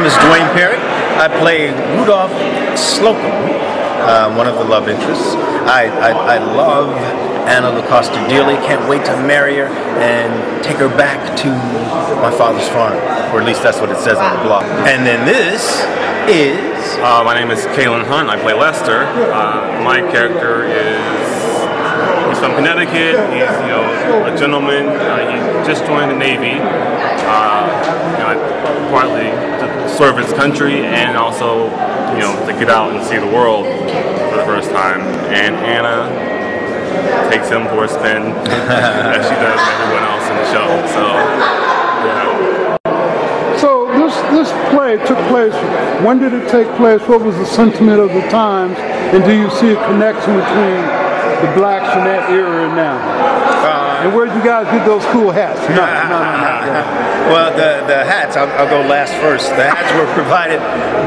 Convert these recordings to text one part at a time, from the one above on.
is Dwayne Perry. I play Rudolph Slocum, one of the love interests. I love Anna Lucasta dearly. Can't wait to marry her and take her back to my father's farm, or at least that's what it says on the blog. And then this is... my name is Kalen Hunt. I play Lester. My character he's from Connecticut. He's a gentleman. He just joined the Navy. Partly to serve his country and also to get out and see the world for the first time. And Anna takes him for a spin as she does everyone else in the show. So yeah. So this play took place. When did it take place? What was the sentiment of the times? And do you see a connection between the blacks in that era and now? And where'd you guys get those cool hats? No. Well, the hats, I'll go last first. The hats were provided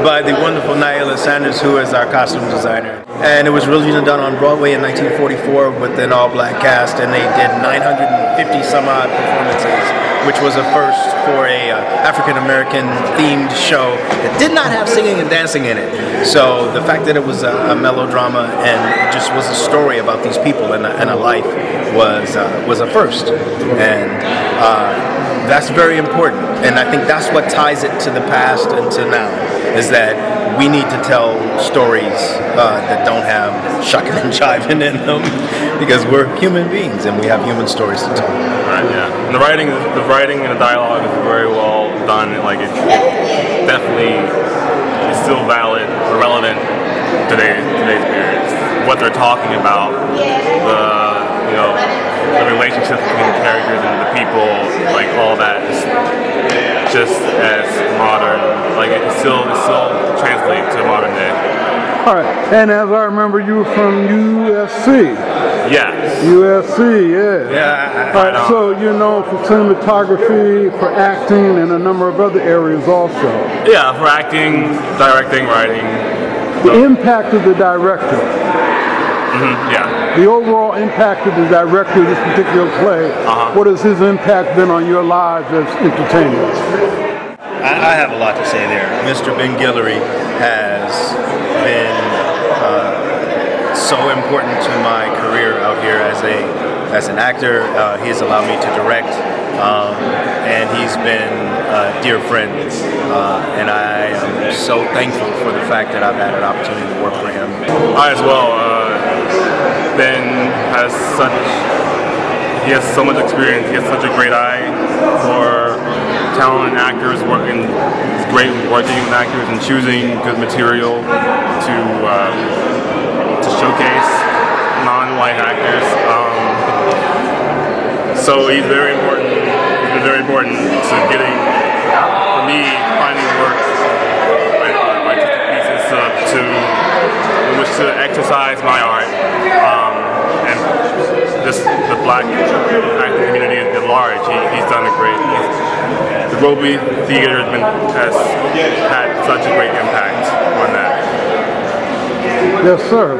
by the wonderful Naila Sanders, who is our costume designer. And it was originally done on Broadway in 1944 with an all-black cast, and they did 950 some odd performances, which was a first for a African-American themed show that did not have singing and dancing in it. So the fact that it was a melodrama and just was a story about these people and a life was a first. And that's very important. And I think that's what ties it to the past and to now, is that we need to tell stories that don't have shucking and jiving in them, because we're human beings and we have human stories to tell. Right, yeah. And the writing and the dialogue is very well done. Like it definitely is still valid or relevant today's period. What they're talking about, the relationships between the characters and the people, like all that is just as modern. Like it still translates to modern day. All right, and as I remember, you were from USC. Yes. USC, yeah. Yeah. All right, so you're known for cinematography, for acting, and a number of other areas also. Yeah, for acting, directing, writing. The impact of the director. Yeah. The overall impact of the director of this particular play, what has his impact been on your lives as entertainers? I have a lot to say there. Mr. Ben Guillory has been so important to my career out here as an actor. He has allowed me to direct, and he's been a dear friend. And I am so thankful for the fact that I've had an opportunity to work for him. I as well. Ben has he has so much experience. He has such a great eye for talented actors. He's great working with actors and choosing good material to showcase non-white actors. So he's very important. He's been very important to getting, for me, finding work, artistic pieces in which to exercise my art. And just the black acting community at large, he's done a great. The Robey Theater has had such a great impact on that. Yes, sir.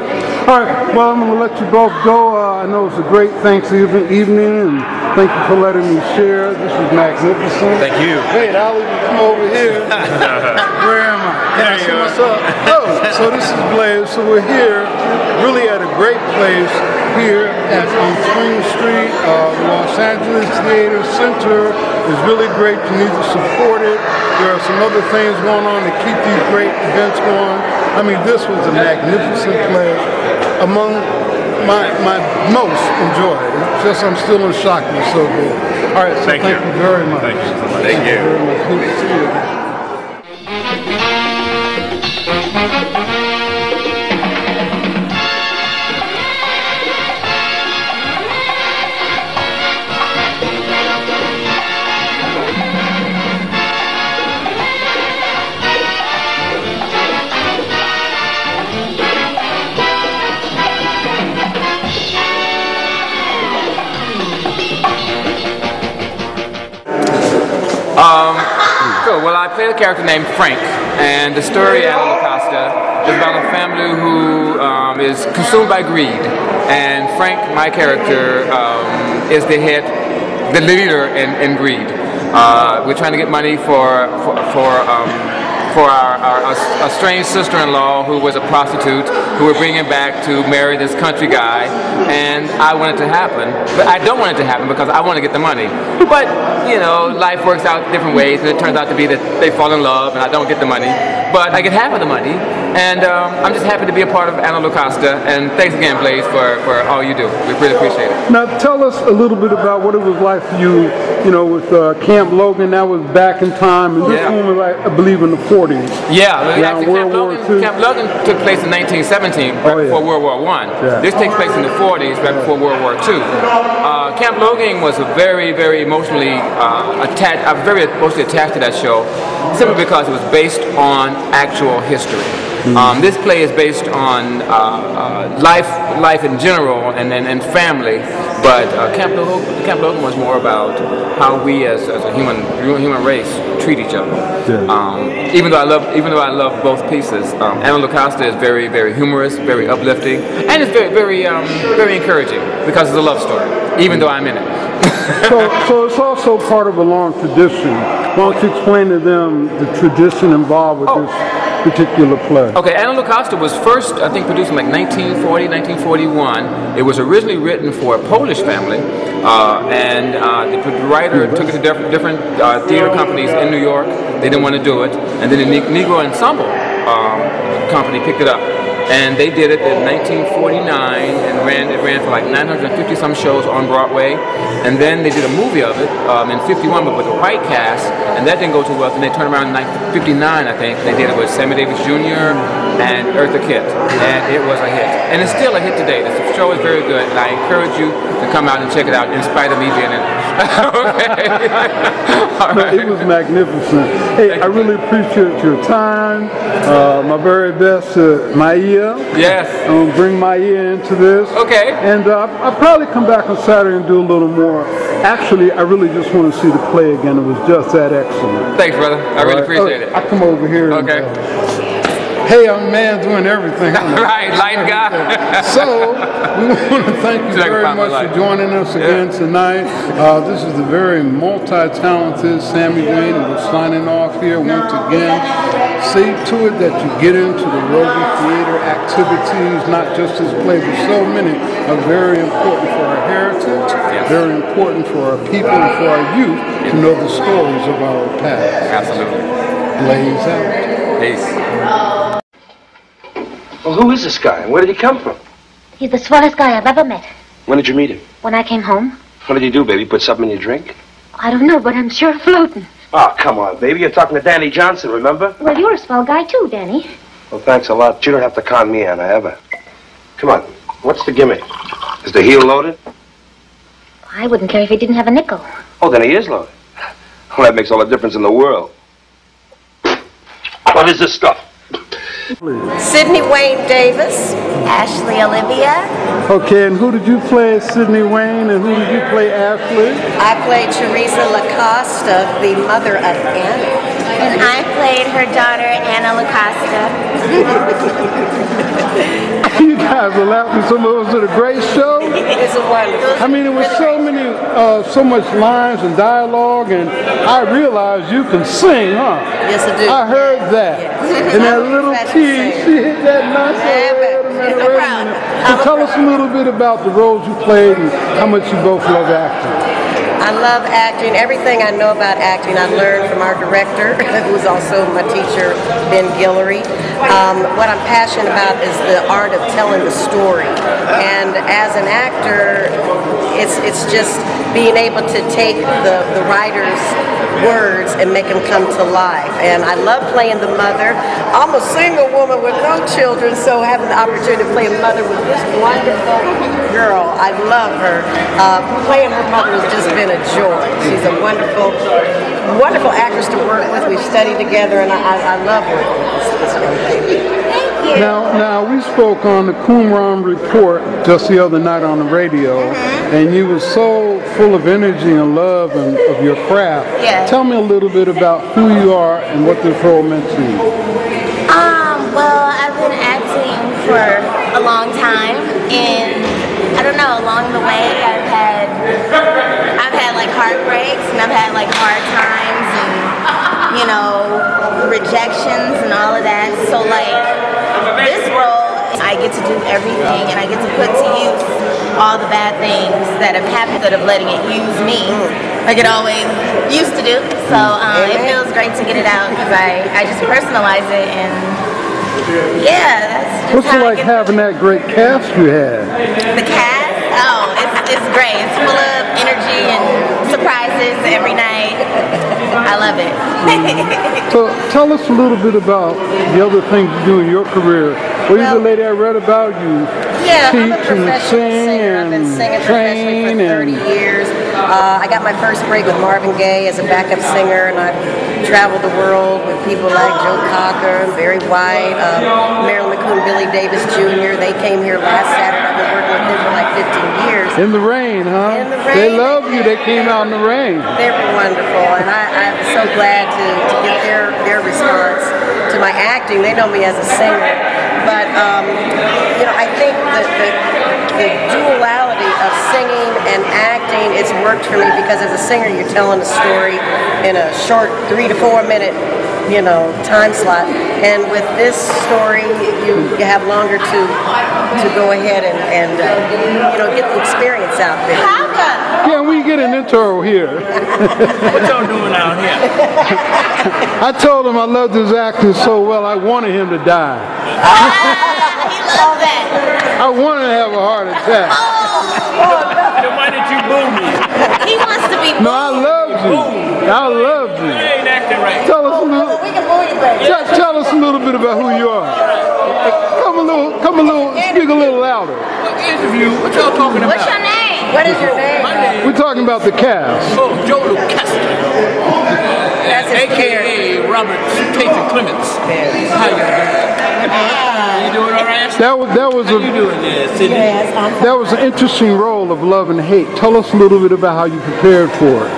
All right, well, I'm going to let you both go. I know it's a great Thanksgiving evening, and thank you for letting me share. This is magnificent. Thank you. Hey, I'll even come over here. Where am I? There you are. What's up? Oh, so this is Blaze. So we're here, really at a great place here on Spring Street. Los Angeles Theater Center is really great. You need to support it. There are some other things going on to keep these great events going. I mean, this was a magnificent play, among my most enjoyed. It's just I'm still in shock. It was so good. All right, so thank you very much. Thank you so much. Thank you. Very much. Good to see you. Well, I play a character named Frank, and the story, Anna Lucasta, is about a family who is consumed by greed. And Frank, my character, is the leader in greed. We're trying to get money for for our estranged sister-in-law who was a prostitute, who we're bringing back to marry this country guy, and I want it to happen. But I don't want it to happen because I want to get the money. But, you know, life works out different ways, and it turns out to be that they fall in love and I don't get the money. But I get half of the money, and I'm just happy to be a part of Anna Lucasta, and thanks again, Blaze, for all you do. We really appreciate it. Now, tell us a little bit about what it was like for you, you know, with Camp Logan. That was back in time, and this one was, I believe, in the 40s. Yeah, actually, Camp Logan took place in 1917, right before World War I. Yeah. This takes place in the 40s, right before World War II. Camp Logan was a very, very emotionally attached. I was very emotionally attached to that show, simply because it was based on actual history. This play is based on life in general and family, but Camp Logan was more about how we as a human race treat each other. Yeah. Even though I love both pieces, Anna Lucasta is very, very humorous, very uplifting, and it's very encouraging because it's a love story. Even though I'm in it. so it's also part of a long tradition. Why don't you explain to them the tradition involved with this particular play? Okay, Anna Lucasta was first, I think, produced in like 1940, 1941. It was originally written for a Polish family, and the writer took it to different theater companies in New York. They didn't want to do it, and then the Negro Ensemble company picked it up. And they did it in 1949 and it ran for like 950 some shows on Broadway. And then they did a movie of it in 51, but with a white cast, and that didn't go too well. And they turned around in 59, I think. They did it with Sammy Davis Jr. and Eartha Kitt, and it was a hit. And it's still a hit today. The show is very good, and I encourage you to come out and check it out in spite of me being in it. Okay. All right. It was magnificent. Hey, I really appreciate your time. My very best to Maya. Yes. Bring Maya into this. Okay. And I'll probably come back on Saturday and do a little more. Actually, I really just want to see the play again. It was just that excellent. Thanks, brother. I really appreciate it. I come over here. Okay. Hey, I'm a man doing everything. Right, light guy. So, we want to thank you very much for joining us again tonight. This is the very multi-talented Sammy Wayne, and we're signing off here once again. See to it that you get into the Robey theater activities, not just this play, but so many are very important for our heritage, very important for our people and for our youth to know the stories of our past. Absolutely. Blaze out. Peace. Well, who is this guy, and where did he come from? He's the swellest guy I've ever met. When did you meet him? When I came home. What did he do, baby? Put something in your drink? I don't know, but I'm sure floating. Oh, come on, baby. You're talking to Danny Johnson, remember? Well, you're a swell guy, too, Danny. Well, thanks a lot. You don't have to con me, Anna, ever. Come on. What's the gimmick? Is the heel loaded? I wouldn't care if he didn't have a nickel. Oh, then he is loaded. Well, that makes all the difference in the world. What is this stuff? Sidney Wayne Davis. Ashley Olivia. Okay, and who did you play as Sidney Wayne, and who did you play Ashley? I played Teresa Lucasta, the mother of Anna. And I played her daughter, Anna Lucasta. You guys were laughing so much. Was it a great show? It's a wonderful. I mean, there was so much lines and dialogue, and I realized you can sing, huh? Yes, I do. I heard that. Yes. And that little key, she hit that nice. So tell us a little bit about the roles you played and how much you both love acting. I love acting. Everything I know about acting, I learned from our director, who was also my teacher, Ben Guillory. What I'm passionate about is the art of telling the story. And as an actor, it's just being able to take the writer's words and make them come to life. And I love playing the mother. I'm a single woman with no children, so having the opportunity to play a mother with this wonderful girl, I love her. Playing her mother has just been a joy. She's a wonderful, wonderful actress to work with. We've studied together, and I love working with this young lady. Now we spoke on the Qumran Report just the other night on the radio, and you were so full of energy and love and of your craft. Yeah. Tell me a little bit about who you are and what this role meant to you. Well, I've been acting for a long time, and I don't know, along the way I've had like heartbreaks, and I've had like hard times, and you know, rejections and all of that. So like this role, I get to do everything, and I get to put to use all the bad things that have happened instead of letting it use me like it always used to do. So it feels great to get it out because I just personalize it, and yeah, that's just What's it like having that great cast you had? The cast? Oh, it's great. It's full of energy and surprises every night. I love it. So tell us a little bit about the other things you do in your career. Well, you're the lady I read about. You teach and sing I've been singing professionally for 30 years. I got my first break with Marvin Gaye as a backup singer, and I've traveled the world with people like Joe Cocker, Barry White, Marilyn McCool, Billy Davis Jr. They came here last Saturday. I've been working with them for like 15 years. In the rain, huh? In the rain. They love you. They came out in the rain. They were wonderful, and I'm so glad to get their response to my acting. They know me as a singer, but you know, I think that the duality of singing and acting, it's worked for me because as a singer, you're telling a story in a short 3 to 4 minute, you know, time slot, and with this story, you have longer to go ahead and you know, get the experience out there. Yeah, we get an intro here. What y'all doing out here? I told him I loved his acting so well, I wanted him to die. He loves that. I wanted to have a heart attack. Then why did you boo me? He wants to be No, I loved you. I loved you. You ain't acting right. Tell us a little. Tell us a little bit about who you are. Come a little, speak a little louder. Interview. What y'all talking about? What's your name? What is your name? My name. We're talking about the cast. Oh, Joe Lucasta. That's his AKA Robert Casey Clements. How you doing? You doing all right? That was How you doing there, Sydney? that was an interesting role of love and hate. Tell us a little bit about how you prepared for it.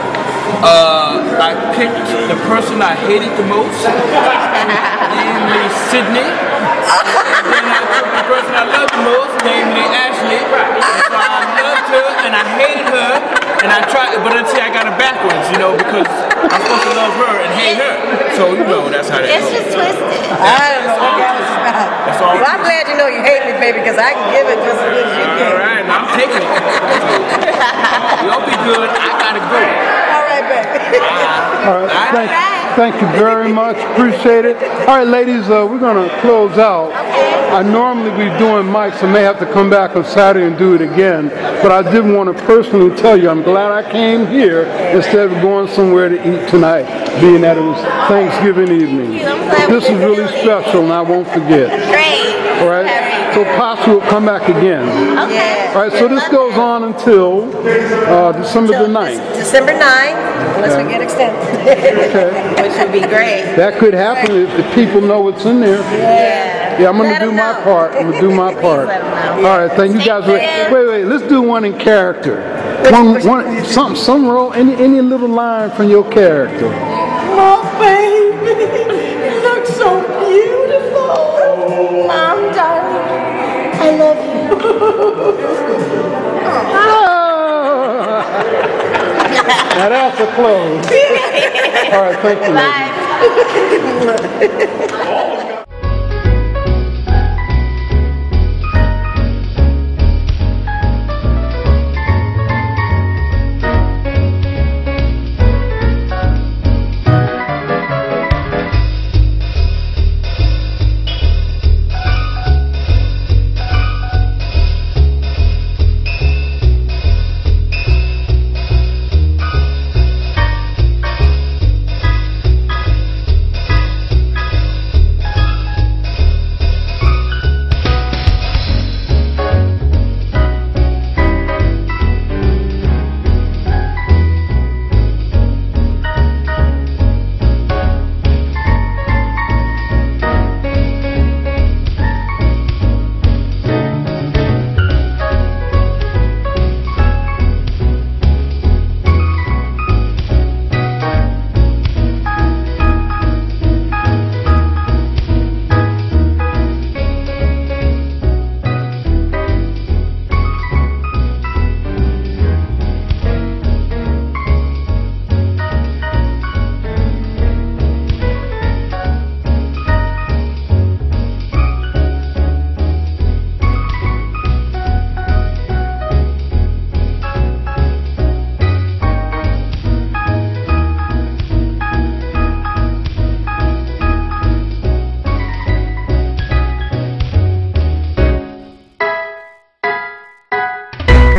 I picked the person I hated the most, namely Sydney. And then I took the person I loved the most, namely Ashley. And so I loved her and I hated her, and I tried, but until I got it backwards, you know, because I'm supposed to love her and hate her. So you know that's how that It's goes. just twisted. I don't know what that was about. That's all. Well, I'm glad you know you hate me, baby, because I can give it just as good as you can. All right, and I'm taking it. Y'all be good. I gotta go. All right, baby. All right, thank you very much. Appreciate it. All right, ladies, we're going to close out. I normally be doing mics. I may have to come back on Saturday and do it again. But I did want to personally tell you I'm glad I came here instead of going somewhere to eat tonight, being that it was Thanksgiving evening. This is really special, and I won't forget. Great. All right? So possibly we'll come back again. Okay. All right, so this goes on until December the 9th. December 9th, unless we get extended. Okay. Which would be great. That could happen if people know what's in there. Yeah. Yeah, I'm going to do my part. I'm going to do my part. Let 'em know. All right, thank you guys. Wait. Let's do one in character. Some role, any little line from your character. Oh, baby, you look so beautiful. Mom, darling, I love you. Now that's a close. All right, thank you. Bye.